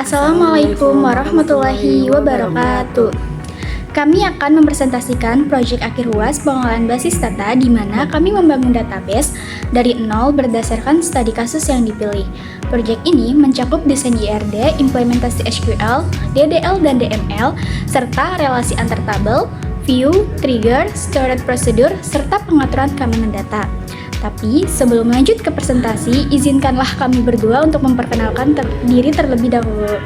Assalamualaikum warahmatullahi wabarakatuh. Kami akan mempresentasikan proyek akhir UAS pengelolaan basis data di mana kami membangun database dari nol berdasarkan studi kasus yang dipilih. Proyek ini mencakup desain IRD, implementasi SQL, DDL dan DML, serta relasi antar tabel, view, trigger, storage procedure, serta pengaturan keamanan data. Tapi sebelum lanjut ke presentasi, izinkanlah kami berdua untuk memperkenalkan diri terlebih dahulu.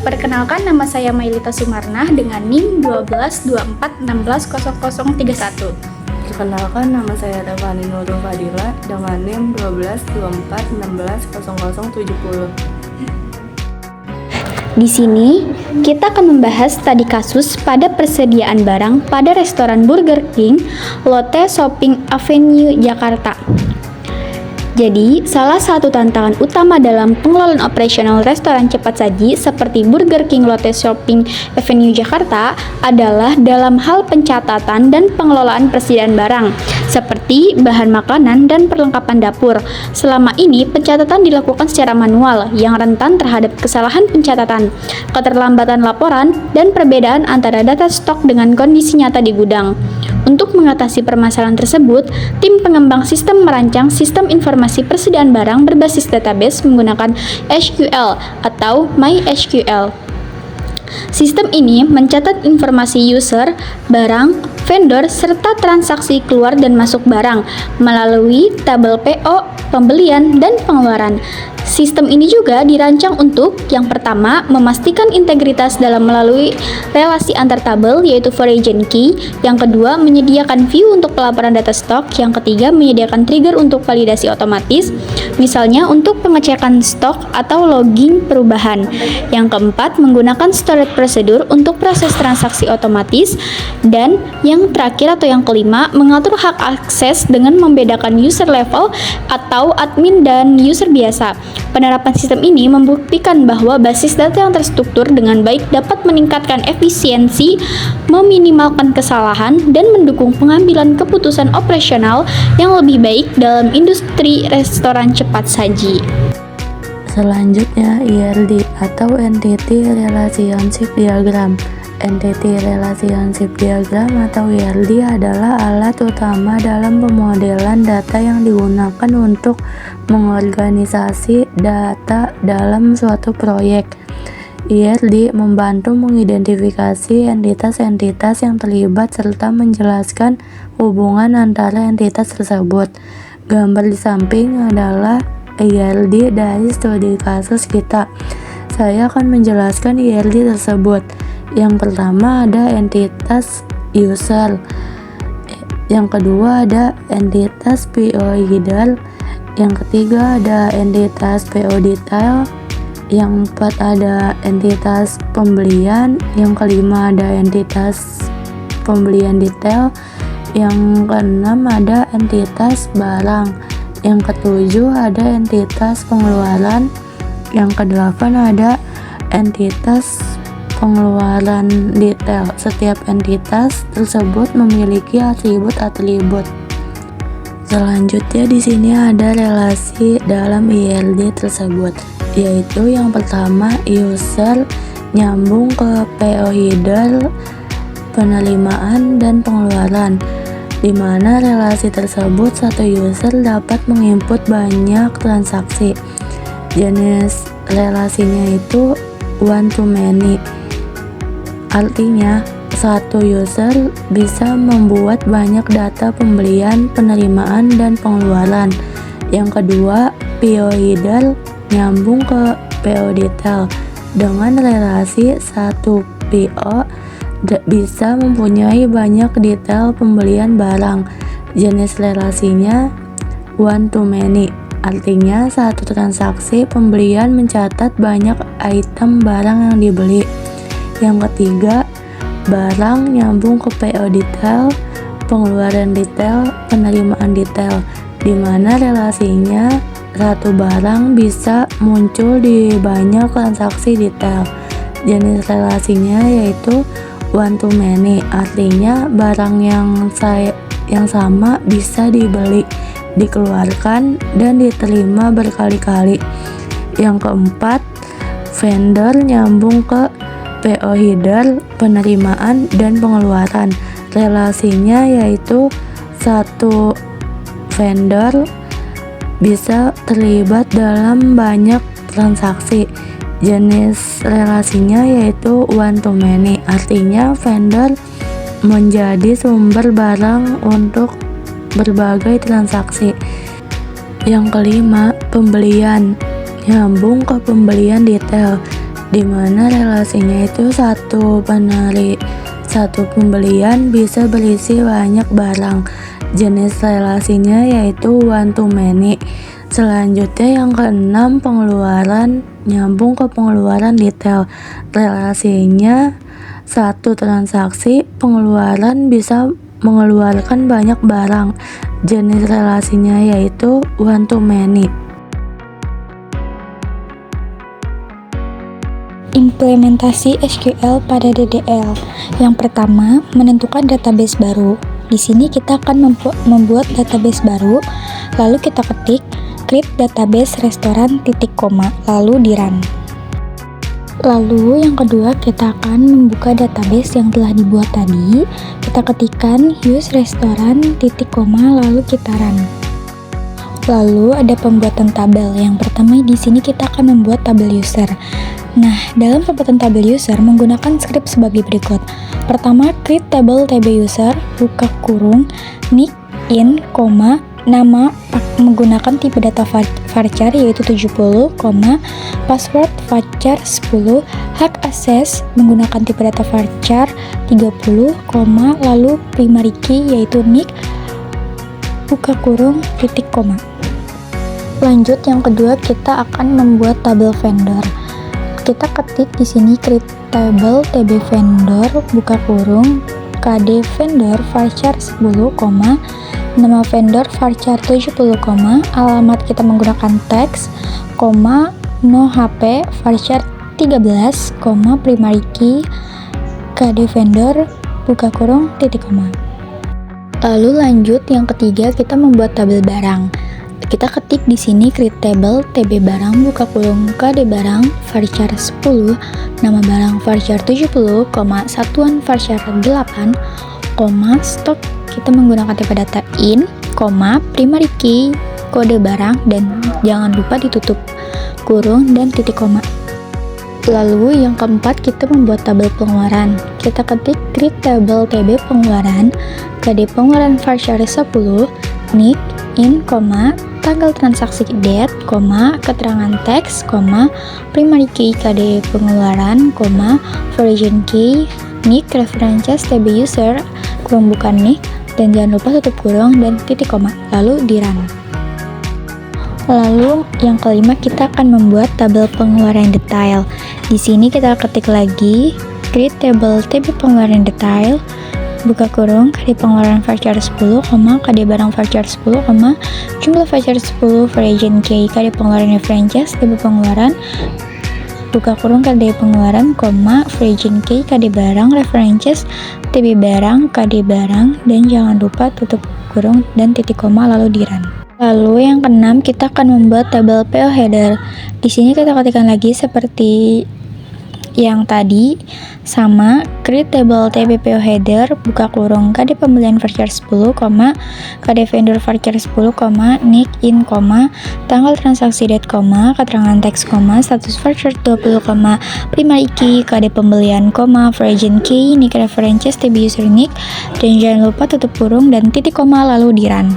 Perkenalkan, nama saya Mailita Sumarnah dengan NIM 1224160031. Perkenalkan, nama saya Davani Nurul Fadila dengan NIM 1224160070. Di sini, kita akan membahas studi kasus pada persediaan barang pada restoran Burger King, Lotte Shopping Avenue, Jakarta. Jadi, salah satu tantangan utama dalam pengelolaan operasional restoran cepat saji seperti Burger King Lotte Shopping Avenue Jakarta adalah dalam hal pencatatan dan pengelolaan persediaan barang, seperti bahan makanan dan perlengkapan dapur. Selama ini, pencatatan dilakukan secara manual yang rentan terhadap kesalahan pencatatan, keterlambatan laporan, dan perbedaan antara data stok dengan kondisi nyata di gudang. Untuk mengatasi permasalahan tersebut, tim pengembang sistem merancang sistem informasi persediaan barang berbasis database menggunakan SQL atau MySQL. Sistem ini mencatat informasi user, barang, vendor, serta transaksi keluar dan masuk barang melalui tabel PO, pembelian, dan pengeluaran. Sistem ini juga dirancang untuk yang pertama, memastikan integritas dalam melalui relasi antar tabel yaitu foreign key, yang kedua, menyediakan view untuk pelaporan data stok, yang ketiga, menyediakan trigger untuk validasi otomatis, misalnya untuk pengecekan stok atau logging perubahan. Yang keempat, menggunakan storage procedure untuk proses transaksi otomatis, dan yang terakhir atau yang kelima, mengatur hak akses dengan membedakan user level atau admin dan user biasa. Penerapan sistem ini membuktikan bahwa basis data yang terstruktur dengan baik dapat meningkatkan efisiensi, meminimalkan kesalahan, dan mendukung pengambilan keputusan operasional yang lebih baik dalam industri restoran cepat saji. Selanjutnya, IRD atau Entity Relationship Diagram. Entity Relationship Diagram atau IRD adalah alat utama dalam pemodelan data yang digunakan untuk mengorganisasi data dalam suatu proyek. IRD membantu mengidentifikasi entitas-entitas yang terlibat serta menjelaskan hubungan antara entitas tersebut. Gambar di samping adalah IRD dari studi kasus kita. Saya akan menjelaskan IRD tersebut. Yang pertama ada entitas user, yang kedua ada entitas PO header, yang ketiga ada entitas PO detail, yang keempat ada entitas pembelian, yang kelima ada entitas pembelian detail, yang keenam ada entitas barang, yang ketujuh ada entitas pengeluaran, yang kedelapan ada entitas pengeluaran detail. Setiap entitas tersebut memiliki atribut-atribut. Selanjutnya di sini ada relasi dalam IRD tersebut, yaitu yang pertama user nyambung ke PO header, penerimaan dan pengeluaran, di mana relasi tersebut satu user dapat menginput banyak transaksi. Jenis relasinya itu one to many. Artinya, satu user bisa membuat banyak data pembelian, penerimaan, dan pengeluaran. Yang kedua, PO header nyambung ke PO detail dengan relasi satu PO bisa mempunyai banyak detail pembelian barang. Jenis relasinya one to many. Artinya, satu transaksi pembelian mencatat banyak item barang yang dibeli. Yang ketiga, barang nyambung ke PO detail, pengeluaran detail, penerimaan detail, di mana relasinya satu barang bisa muncul di banyak transaksi detail. Jenis relasinya yaitu one to many, artinya barang yang sama bisa dibeli, dikeluarkan, dan diterima berkali-kali. Yang keempat, vendor nyambung ke PO header penerimaan dan pengeluaran. Relasinya yaitu satu vendor bisa terlibat dalam banyak transaksi. Jenis relasinya yaitu one to many, artinya vendor menjadi sumber barang untuk berbagai transaksi. Yang kelima, pembelian nyambung ke pembelian detail, di mana relasinya itu satu pembelian bisa berisi banyak barang. Jenis relasinya yaitu one to many. Selanjutnya yang keenam, pengeluaran nyambung ke pengeluaran detail. Relasinya satu transaksi pengeluaran bisa mengeluarkan banyak barang. Jenis relasinya yaitu one to many. Implementasi SQL pada DDL. Yang pertama, menentukan database baru. Di sini kita akan membuat database baru, lalu kita ketik create database restoran titik koma, lalu di run. Lalu yang kedua, kita akan membuka database yang telah dibuat tadi. Kita ketikkan use restoran titik koma, lalu kita run. Lalu ada pembuatan tabel. Yang pertama di sini kita akan membuat tabel user. Nah, dalam pembuatan tabel user menggunakan script sebagai berikut. Pertama, create table tb user, buka kurung, nick, in, nama menggunakan tipe data varchar yaitu 70, password varchar 10, hak akses menggunakan tipe data varchar 30, lalu primary key yaitu nick, buka kurung, titik koma. Lanjut yang kedua, kita akan membuat tabel vendor. Kita ketik di sini create table tb vendor, buka kurung, kd vendor varchar 10, nama vendor varchar 70, alamat kita menggunakan teks, no hp varchar 13, primary key, kd vendor, buka kurung, titik koma. Lalu lanjut yang ketiga, kita membuat tabel barang. Kita ketik di sini create table tb barang, buka kurung, kd barang varchar 10, nama barang varchar 70, satuan varchar 8, stok kita menggunakan tipe data in, primary key, kode barang, dan jangan lupa ditutup kurung dan titik koma. Lalu yang keempat, kita membuat tabel pengeluaran. Kita ketik create table tb pengeluaran, kd pengeluaran varchar 10, nick, in, tanggal transaksi date, keterangan teks, primary key kd pengeluaran, version key, nick, references tb user, kurung bukan nick, dan jangan lupa tutup kurung dan titik koma, lalu di run. Lalu yang kelima, kita akan membuat tabel pengeluaran detail. Di sini kita ketik lagi create table tb pengeluaran detail, buka kurung, kd pengeluaran varchar 10, kd barang varchar 10, jumlah varchar 10, version key, kd pengeluaran references, tb pengeluaran, buka kurung, kd pengeluaran, version key, kd barang, references, tb barang, kd barang, dan jangan lupa tutup kurung dan titik koma, lalu di run. Lalu yang keenam, kita akan membuat tabel PO header. Di sini kita ketikkan lagi seperti yang tadi, sama create table tb PO header, buka kurung, kd pembelian varchar 10, kd vendor varchar 10, nick, in, tanggal transaksi date, keterangan teks, status varchar 20, primary key, kd pembelian, version key, nick, references, tb user nick, dan jangan lupa tutup kurung dan titik koma, lalu di run.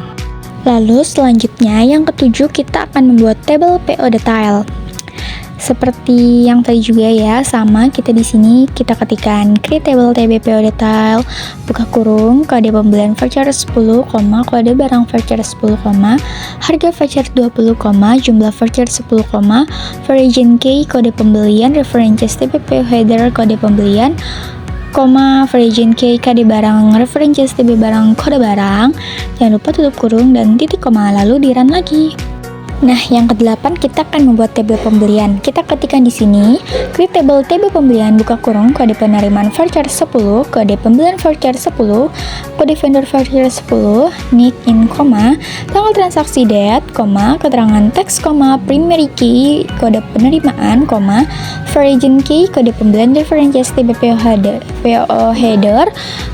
Lalu selanjutnya yang ketujuh, kita akan membuat tabel PO detail. Seperti yang tadi juga ya, sama kita di sini kita ketikkan create table tb PO detail, buka kurung, kode pembelian voucher 10, kode barang voucher 10, harga voucher 20, jumlah voucher 10, version key, kode pembelian, references tb PO header, kode pembelian, version key, kode barang, references tb barang, kode barang, jangan lupa tutup kurung dan titik koma, lalu di run lagi. Nah, yang kedelapan kita akan membuat tabel pembelian. Kita ketikkan di sini, create tabel pembelian buka kurung kode penerimaan voucher 10, kode pembelian voucher 10, kode vendor voucher 10, nick in, tanggal transaksi date, keterangan teks, primary key, kode penerimaan, origin key, kode pembelian references TBPO header,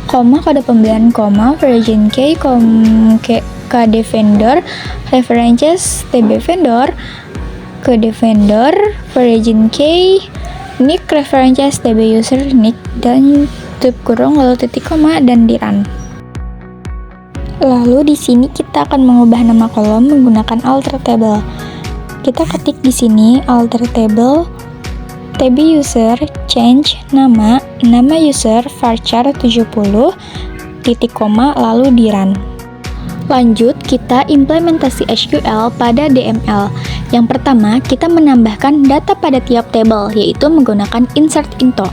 kode pembelian, origin key, kode vendor references TB vendor, kode vendor, origin key, nick references TB user nick, dan tutup kurung lalu titik koma dan di run. Lalu di sini kita akan mengubah nama kolom menggunakan alter table. Kita ketik di sini alter table TB user change nama user varchar 70 titik koma lalu di run. Lanjut, kita implementasi SQL pada DML. Yang pertama, kita menambahkan data pada tiap tabel, yaitu menggunakan insert into.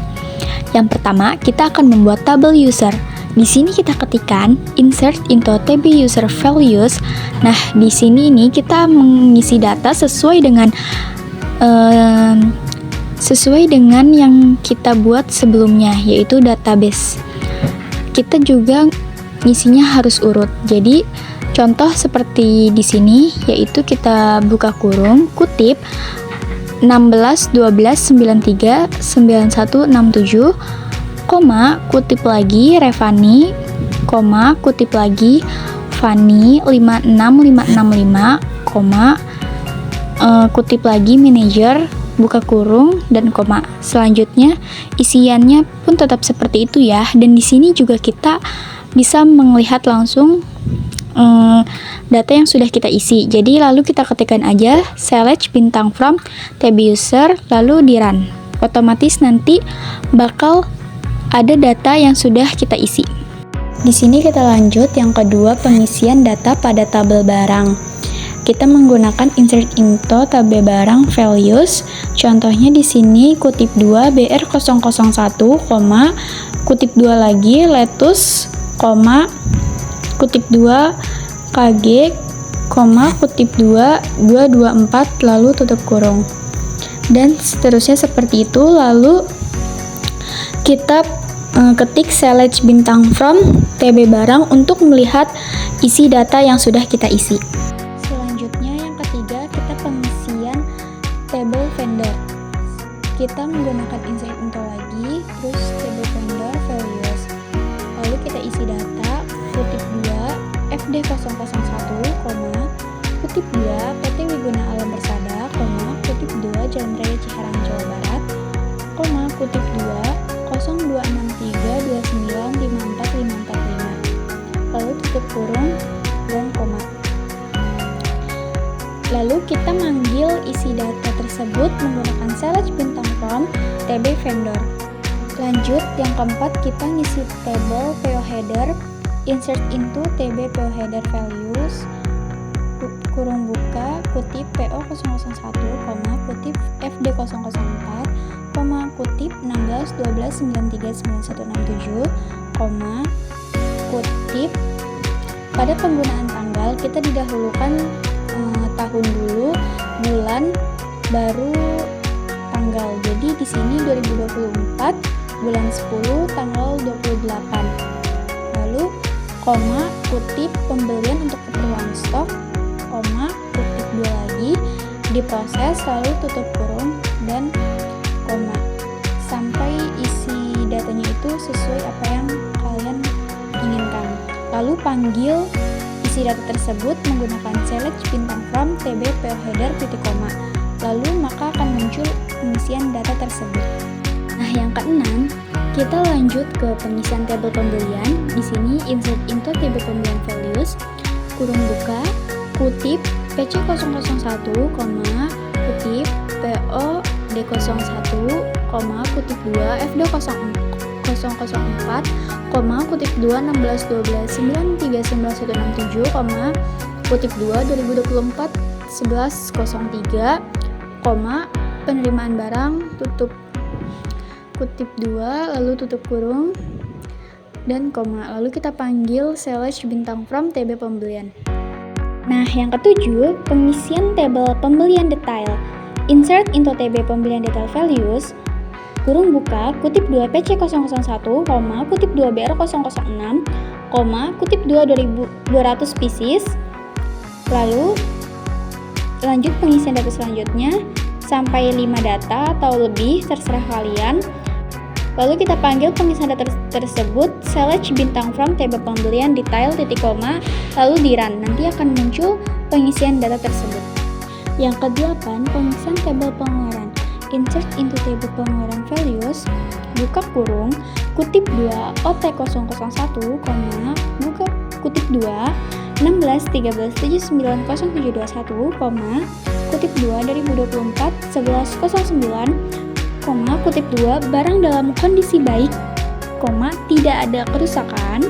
Yang pertama, kita akan membuat tabel user. Di sini kita ketikkan insert into TB user values. Nah, di sini kita mengisi data sesuai dengan yang kita buat sebelumnya, yaitu database. Kita juga isinya harus urut. Jadi contoh seperti di sini, yaitu kita buka kurung, kutip 16 12 93 91 67, kutip lagi Revani, kutip lagi Fani 56 565, kutip lagi manager, buka kurung dan koma. Selanjutnya isiannya pun tetap seperti itu ya. Dan di sini juga kita bisa melihat langsung data yang sudah kita isi. Jadi lalu kita ketikkan aja select bintang from TB user lalu di run. Otomatis nanti bakal ada data yang sudah kita isi. Di sini kita lanjut yang kedua, pengisian data pada tabel barang. Kita menggunakan insert into tabel barang values. Contohnya di sini kutip 2 BR001, kutip 2 lagi lettuce, kutip 2 KG, kutip 2 224 lalu tutup kurung. Dan seterusnya seperti itu. Lalu kita ketik select bintang from TB barang untuk melihat isi data yang sudah kita isi. Selanjutnya yang ketiga, kita pengisian table vendor. Kita menggunakan insert into lagi, terus table vendor values. Lalu kita isi data, kutip 2 FD001, kutip 2 PT Wiguna Alam Persada, kutip 2 Jalan Raya Ciherang Jawa Barat, kutip 2 0263295445. Lalu tutup kurung dan koma. Lalu kita manggil isi data tersebut menggunakan select bintang from TB vendor. Lanjut, yang keempat kita ngisi table PO header, insert into TB PO header values, kurung buka, kutip PO001, kutip FD004, kutip 16 12 93 9167, kutip pada penggunaan tanggal kita didahulukan tahun dulu, bulan, baru tanggal. Jadi di sini 2024 bulan 10 tanggal 28. Lalu kutip pembelian untuk keperluan stok, kutip 2 lagi diproses lalu tutup kurung dan koma sampai isi datanya itu sesuai apa yang kalian inginkan. Lalu panggil isi data tersebut menggunakan select bintang from TB PO header titik koma. Lalu maka akan muncul pengisian data tersebut. Nah, yang keenam, kita lanjut ke pengisian tabel pembelian. Di sini insert into tabel pembelian values, kurung buka, kutip PC001, kutip PO D01, kutip 2 FD004, kutip 2 16 12 93 9167, kutip 2 2024 1103, penerimaan barang, tutup kutip 2 lalu tutup kurung dan koma. Lalu kita panggil select bintang from TB pembelian. Nah, yang ketujuh, pengisian tabel pembelian detail. Insert into table pembelian detail values, kurung buka, kutip 2 PC001, kutip 2 BR006, kutip 2 2200 pieces. Lalu, lanjut pengisian data selanjutnya, sampai 5 data atau lebih, terserah kalian. Lalu kita panggil pengisian data tersebut select bintang from table pembelian detail titik koma lalu di run. Nanti akan muncul pengisian data tersebut. Yang kedelapan, pengisian tabel pengeluaran. Insert into table pengeluaran values, buka kurung, kutip 2 OT001, buka kutip 2 16 13 79 0721, kutip 2 2024 1109, kutip 2 barang dalam kondisi baik, tidak ada kerusakan,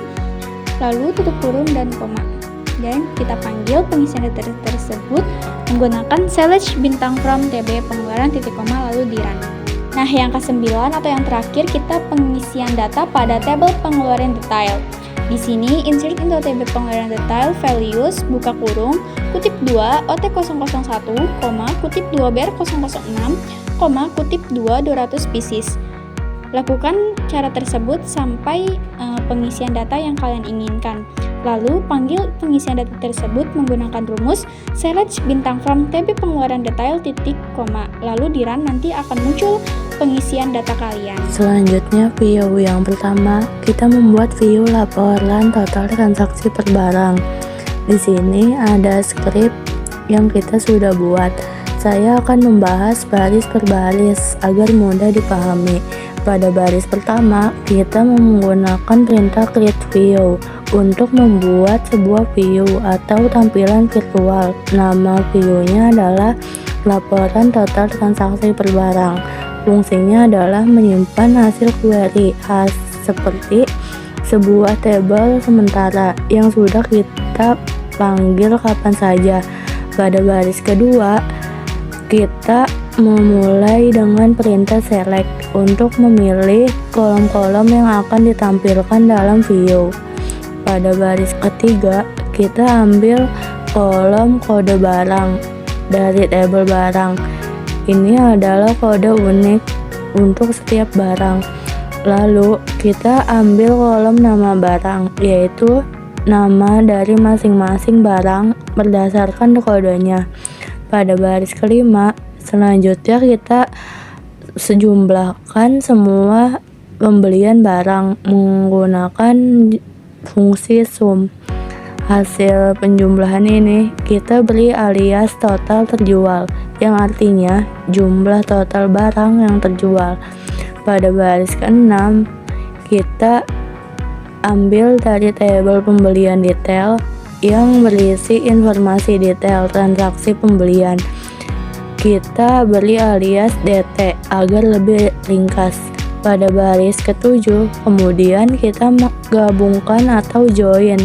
lalu tutup kurung dan koma. Dan kita panggil pengisian data tersebut menggunakan select bintang from tb pengeluaran titik koma lalu di run. Nah, yang ke-9 atau yang terakhir, kita pengisian data pada tabel pengeluaran detail. Di sini insert into table pengeluaran detail values, buka kurung, kutip 2 OT001, kutip 2 BR006, kutip 2 200 pieces. Lakukan cara tersebut sampai pengisian data yang kalian inginkan. Lalu panggil pengisian data tersebut menggunakan rumus select bintang from tb pengeluaran detail titik koma lalu di run. Nanti akan muncul pengisian data kalian. Selanjutnya, view yang pertama, kita membuat view laporan total transaksi per barang. Di sini ada script yang kita sudah buat. Saya akan membahas baris per baris agar mudah dipahami. Pada baris pertama, kita menggunakan perintah create view untuk membuat sebuah view atau tampilan virtual. Nama view-nya adalah laporan total transaksi per barang. Fungsinya adalah menyimpan hasil query seperti sebuah tabel sementara yang sudah kita panggil kapan saja. Pada baris kedua, kita memulai dengan perintah select untuk memilih kolom-kolom yang akan ditampilkan dalam view. Pada baris ketiga, kita ambil kolom kode barang dari tabel barang. Ini adalah kode unik untuk setiap barang. Lalu kita ambil kolom nama barang, yaitu nama dari masing-masing barang berdasarkan kodenya. Pada baris kelima, selanjutnya kita sejumlahkan semua pembelian barang menggunakan fungsi sum. Hasil penjumlahan ini kita beri alias total terjual, yang artinya jumlah total barang yang terjual. Pada baris ke-6, kita ambil dari tabel pembelian detail yang berisi informasi detail transaksi pembelian. Kita beri alias DT agar lebih ringkas. Pada baris ke-7, kemudian kita menggabungkan atau join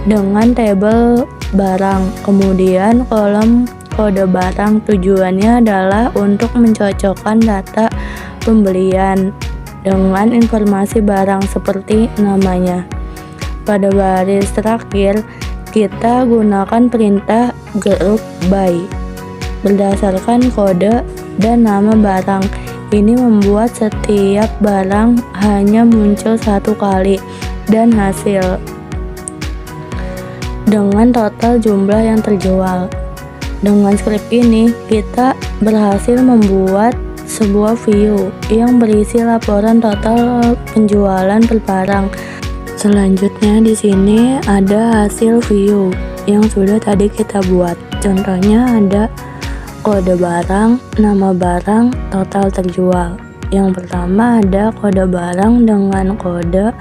dengan tabel barang. Kemudian kolom kode barang, tujuannya adalah untuk mencocokkan data pembelian dengan informasi barang seperti namanya. Pada baris terakhir, kita gunakan perintah group by berdasarkan kode dan nama barang. Ini membuat setiap barang hanya muncul satu kali dan hasil dengan total jumlah yang terjual. Dengan script ini, kita berhasil membuat sebuah view yang berisi laporan total penjualan per barang. Selanjutnya di sini ada hasil view yang sudah tadi kita buat. Contohnya ada kode barang, nama barang, total terjual. Yang pertama ada kode barang dengan kode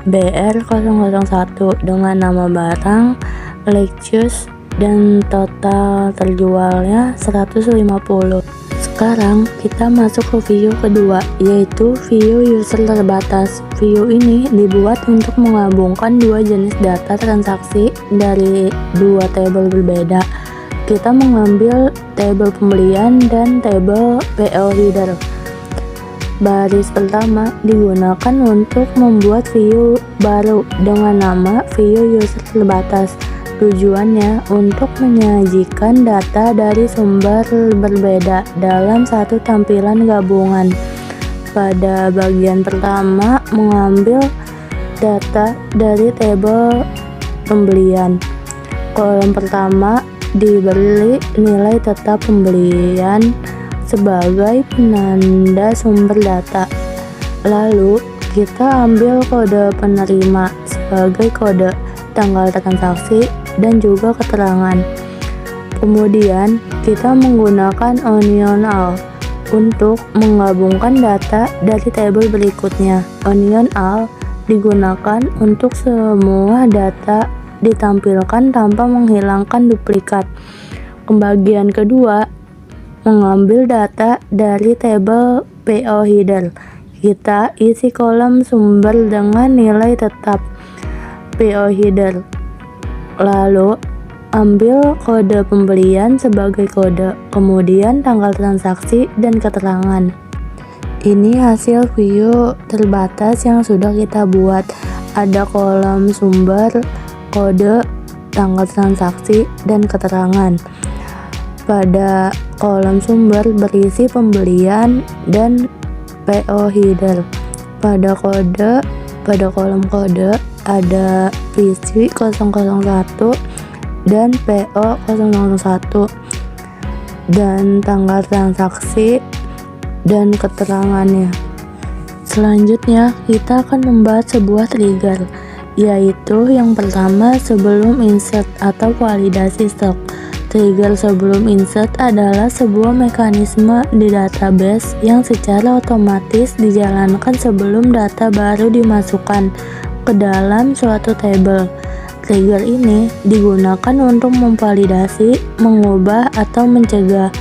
BR001 dengan nama barang, Lexus, dan total terjualnya 150. Sekarang kita masuk ke view kedua, yaitu view user terbatas. View ini dibuat untuk menggabungkan dua jenis data transaksi dari dua tabel berbeda. Kita mengambil tabel pembelian dan tabel PO header. Baris pertama digunakan untuk membuat view baru dengan nama view user terbatas. Tujuannya untuk menyajikan data dari sumber berbeda dalam satu tampilan gabungan. Pada bagian pertama, mengambil data dari tabel pembelian. Kolom pertama diberi nilai tetap pembelian sebagai penanda sumber data. Lalu kita ambil kode penerima sebagai kode, tanggal transaksi, dan juga keterangan. Kemudian kita menggunakan onion_all untuk menggabungkan data dari tabel berikutnya. Onion_all digunakan untuk semua data ditampilkan tanpa menghilangkan duplikat. Pembagian kedua, mengambil data dari tabel PO header. Kita isi kolom sumber dengan nilai tetap PO header. Lalu ambil kode pembelian sebagai kode, kemudian tanggal transaksi dan keterangan. Ini hasil view terbatas yang sudah kita buat. Ada kolom sumber, kode, tanggal transaksi, dan keterangan. Pada kolom sumber berisi pembelian dan PO header. Pada kolom kode ada PC 001 dan PO 001 dan tanggal transaksi dan keterangannya. Selanjutnya kita akan membahas sebuah trigger, yaitu yang pertama sebelum insert atau validasi stok. Trigger sebelum insert adalah sebuah mekanisme di database yang secara otomatis dijalankan sebelum data baru dimasukkan ke dalam suatu table. Trigger ini digunakan untuk memvalidasi, mengubah, atau mencegah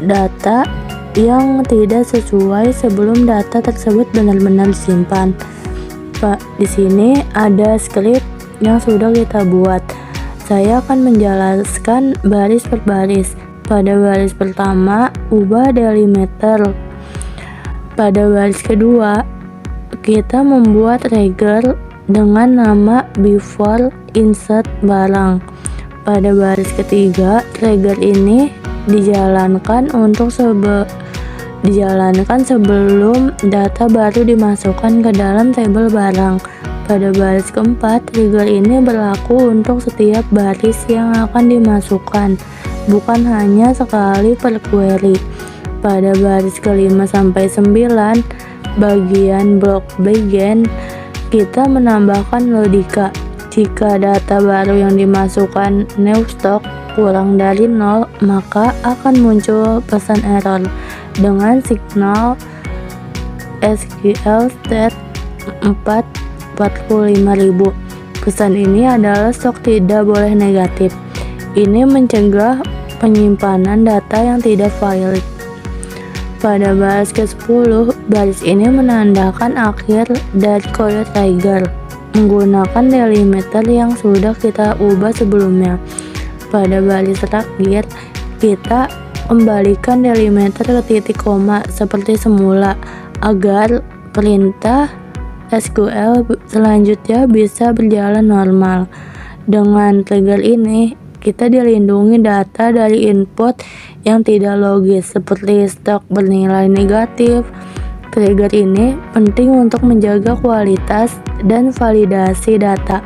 data yang tidak sesuai sebelum data tersebut benar-benar disimpan. Di sini ada script yang sudah kita buat. Saya akan menjelaskan baris per baris. Pada baris pertama, ubah delimiter. Pada baris kedua, kita membuat trigger dengan nama before insert barang. Pada baris ketiga, trigger ini dijalankan sebelum data baru dimasukkan ke dalam tabel barang. Pada baris keempat, trigger ini berlaku untuk setiap baris yang akan dimasukkan, bukan hanya sekali per query. Pada baris kelima sampai 9, bagian blok begin, kita menambahkan logika. Jika data baru yang dimasukkan new stock kurang dari 0, maka akan muncul pesan error dengan signal SQL state 45.000. Pesan ini adalah stok tidak boleh negatif. Ini mencegah penyimpanan data yang tidak valid. Pada baris ke-10, baris ini menandakan akhir dari kode trigger menggunakan delimiter yang sudah kita ubah sebelumnya. Pada baris terakhir, kita kembalikan delimiter ke titik koma seperti semula agar perintah SQL selanjutnya bisa berjalan normal. Dengan trigger ini, kita dilindungi data dari input yang tidak logis seperti stok bernilai negatif. Trigger ini penting untuk menjaga kualitas dan validasi data.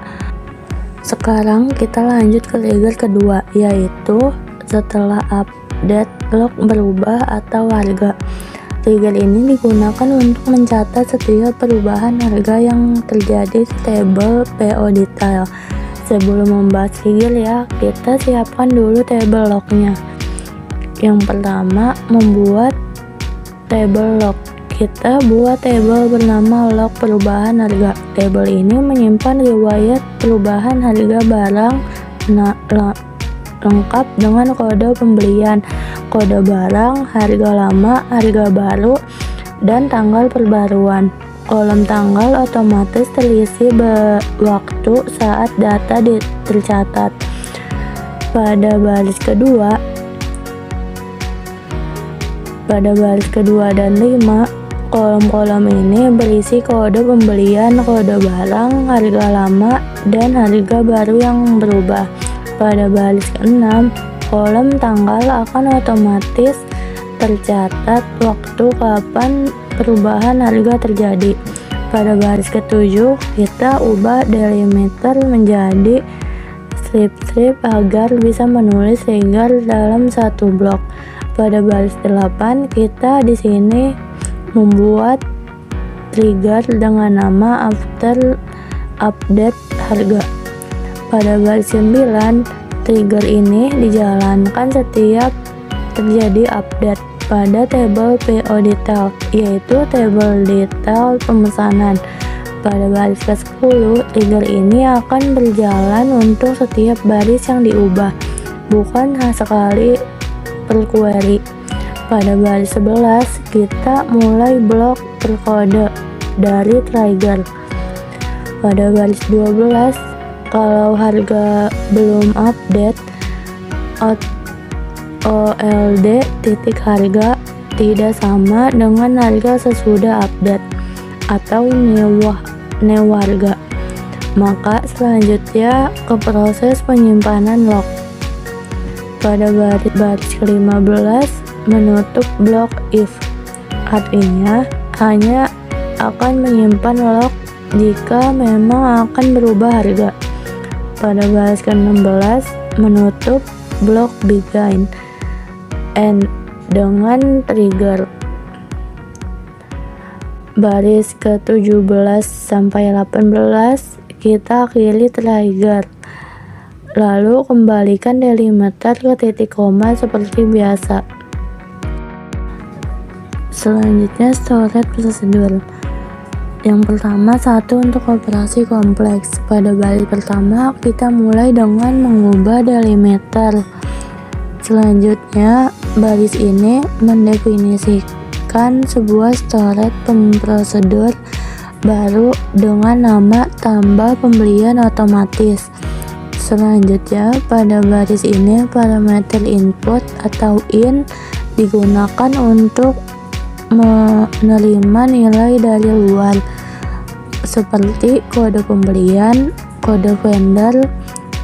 Sekarang kita lanjut ke trigger kedua, yaitu setelah update log berubah atau harga. Trigger ini digunakan untuk mencatat setiap perubahan harga yang terjadi di tabel PO detail. Sebelum membahas trigger ya, kita siapkan dulu tabel lognya. Yang pertama, membuat tabel log. Kita buat tabel bernama log perubahan harga. Tabel ini menyimpan riwayat perubahan harga barang lengkap dengan kode pembelian, kode barang, harga lama, harga baru, dan tanggal perbaruan. Kolom tanggal otomatis terisi waktu saat data tercatat. Pada baris kedua dan 5, Kolom-kolom ini berisi kode pembelian, kode barang, harga lama, dan harga baru yang berubah. Pada baris ke-6, kolom tanggal akan otomatis tercatat waktu kapan perubahan harga terjadi. Pada baris ke-7, kita ubah delimiter menjadi strip-strip agar bisa menulis figure dalam satu blok. Pada baris 8, kita di sini membuat trigger dengan nama after update harga. Pada baris 9, trigger ini dijalankan setiap terjadi update pada tabel PO detail, yaitu tabel detail pemesanan. Pada baris ke-10, trigger ini akan berjalan untuk setiap baris yang diubah, bukan sekali per query. Pada baris 11, kita mulai blok berkode dari trigger. Pada baris 12, kalau harga belum update, OLD titik harga tidak sama dengan harga sesudah update atau new harga, maka selanjutnya ke proses penyimpanan log. Pada baris ke-15, menutup blok if, artinya hanya akan menyimpan log jika memang akan berubah harga. Pada baris ke-16, menutup blok begin and dengan trigger. Baris ke-17 sampai 18, kita akhiri trigger, lalu kembalikan delimiter ke titik koma seperti biasa. Selanjutnya storage procedure. Yang pertama, satu untuk operasi kompleks. Pada baris pertama, kita mulai dengan mengubah delimiter. Selanjutnya, baris ini mendefinisikan sebuah storage prosedur baru dengan nama tambah pembelian otomatis. Selanjutnya, pada baris ini parameter input atau in digunakan untuk menerima nilai dari luar seperti kode pembelian, kode vendor,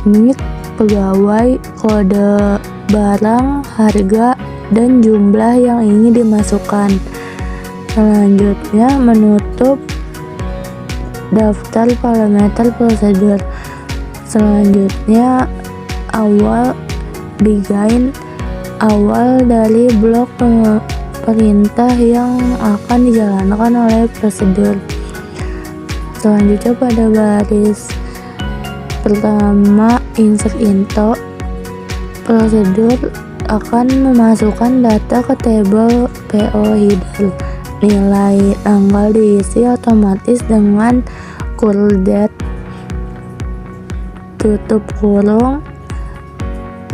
NIK, pegawai, kode barang, harga, dan jumlah yang ingin dimasukkan. Selanjutnya, menutup daftar parameter prosedur. Selanjutnya, awal begin, awal dari blok perintah yang akan dijalankan oleh prosedur. Selanjutnya, pada baris pertama insert into, prosedur akan memasukkan data ke tabel PO header. Nilai tanggal diisi otomatis dengan curl date, tutup kurung,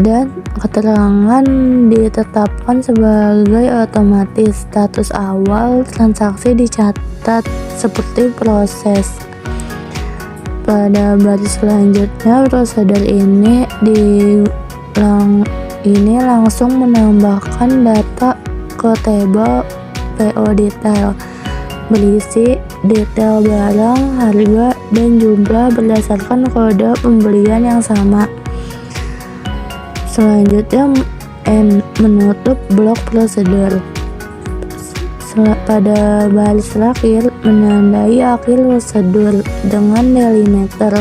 dan keterangan ditetapkan sebagai otomatis. Status awal transaksi dicatat seperti proses. Pada baris selanjutnya, prosedur ini langsung menambahkan data ke tabel PO detail berisi detail barang, harga, dan jumlah berdasarkan kode pembelian yang sama. Selanjutnya, menutup blok prosedur. Pada baris terakhir, menandai akhir prosedur dengan delimiter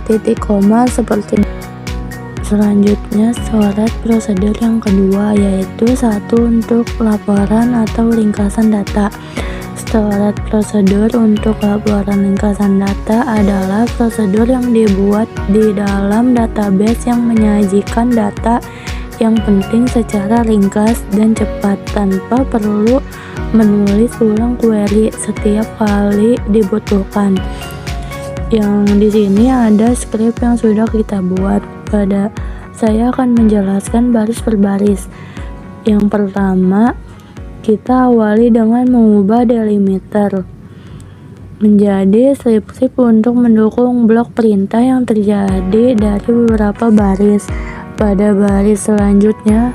titik koma seperti. Selanjutnya, storage prosedur yang kedua, yaitu satu untuk laporan atau ringkasan data. Storage prosedur untuk laporan ringkasan data adalah prosedur yang dibuat di dalam database yang menyajikan data yang penting secara ringkas dan cepat tanpa perlu menulis ulang query setiap kali dibutuhkan. Yang di sini ada script yang sudah kita buat. Saya akan menjelaskan baris per baris. Yang pertama, kita awali dengan mengubah delimiter menjadi strip-strip untuk mendukung blok perintah yang terjadi dari beberapa baris. Pada baris selanjutnya,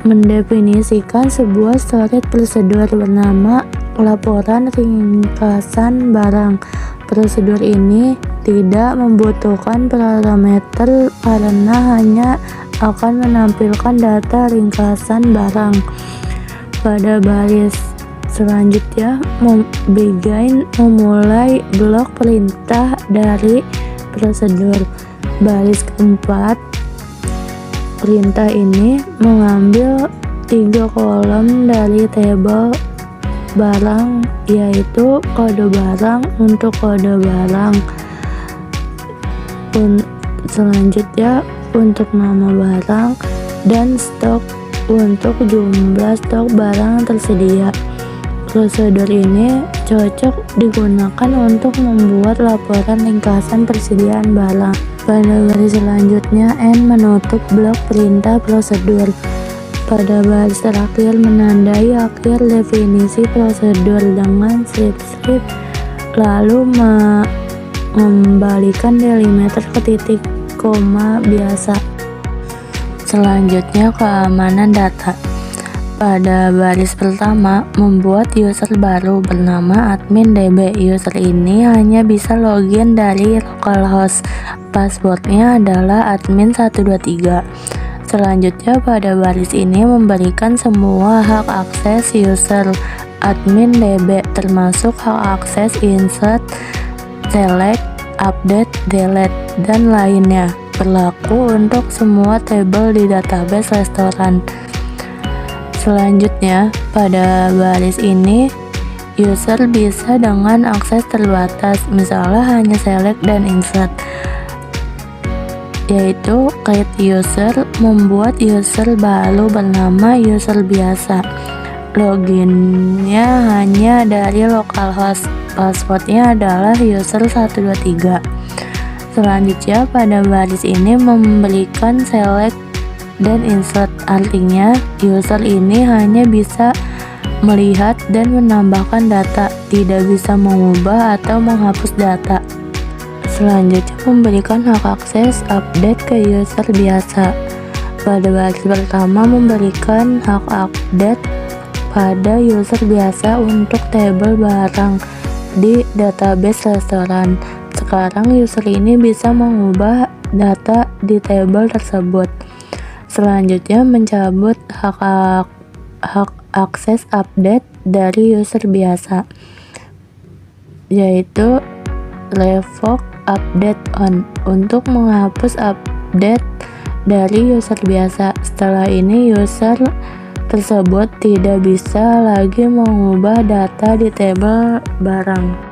mendefinisikan sebuah storage prosedur bernama laporan ringkasan barang. Prosedur ini tidak membutuhkan parameter karena hanya akan menampilkan data ringkasan barang. Pada baris selanjutnya, begin memulai blok perintah dari prosedur. Baris keempat, perintah ini mengambil 3 kolom dari tabel barang, yaitu kode barang untuk kode barang. Selanjutnya untuk nama barang dan stok untuk jumlah stok barang tersedia. Prosedur ini cocok digunakan untuk membuat laporan ringkasan persediaan barang. Pada baris selanjutnya, N menutup blok perintah prosedur. Pada baris terakhir, menandai akhir definisi prosedur dengan strip-strip, lalu mengembalikan delimiter ke titik koma biasa. Selanjutnya, keamanan data. Pada baris pertama, membuat user baru bernama admin DB. User ini hanya bisa login dari localhost. Passwordnya adalah admin123. Selanjutnya, pada baris ini memberikan semua hak akses user admin DB, termasuk hak akses insert, select, update, delete, dan lainnya. Berlaku untuk semua tabel di database restoran. Selanjutnya, pada baris ini user bisa dengan akses terbatas, misalnya hanya select dan insert, yaitu create user, membuat user baru bernama user biasa. Loginnya hanya dari localhost. Passwordnya adalah user123. Selanjutnya, pada baris ini memberikan select dan insert, artinya user ini hanya bisa melihat dan menambahkan data, tidak bisa mengubah atau menghapus data. Selanjutnya, memberikan hak akses update ke user biasa. Pada baris pertama, memberikan hak update pada user biasa untuk tabel barang di database restoran. Sekarang user ini bisa mengubah data di tabel tersebut. Selanjutnya, mencabut hak akses update dari user biasa, yaitu revoke update on, untuk menghapus update dari user biasa. Setelah ini, user tersebut tidak bisa lagi mengubah data di tabel barang.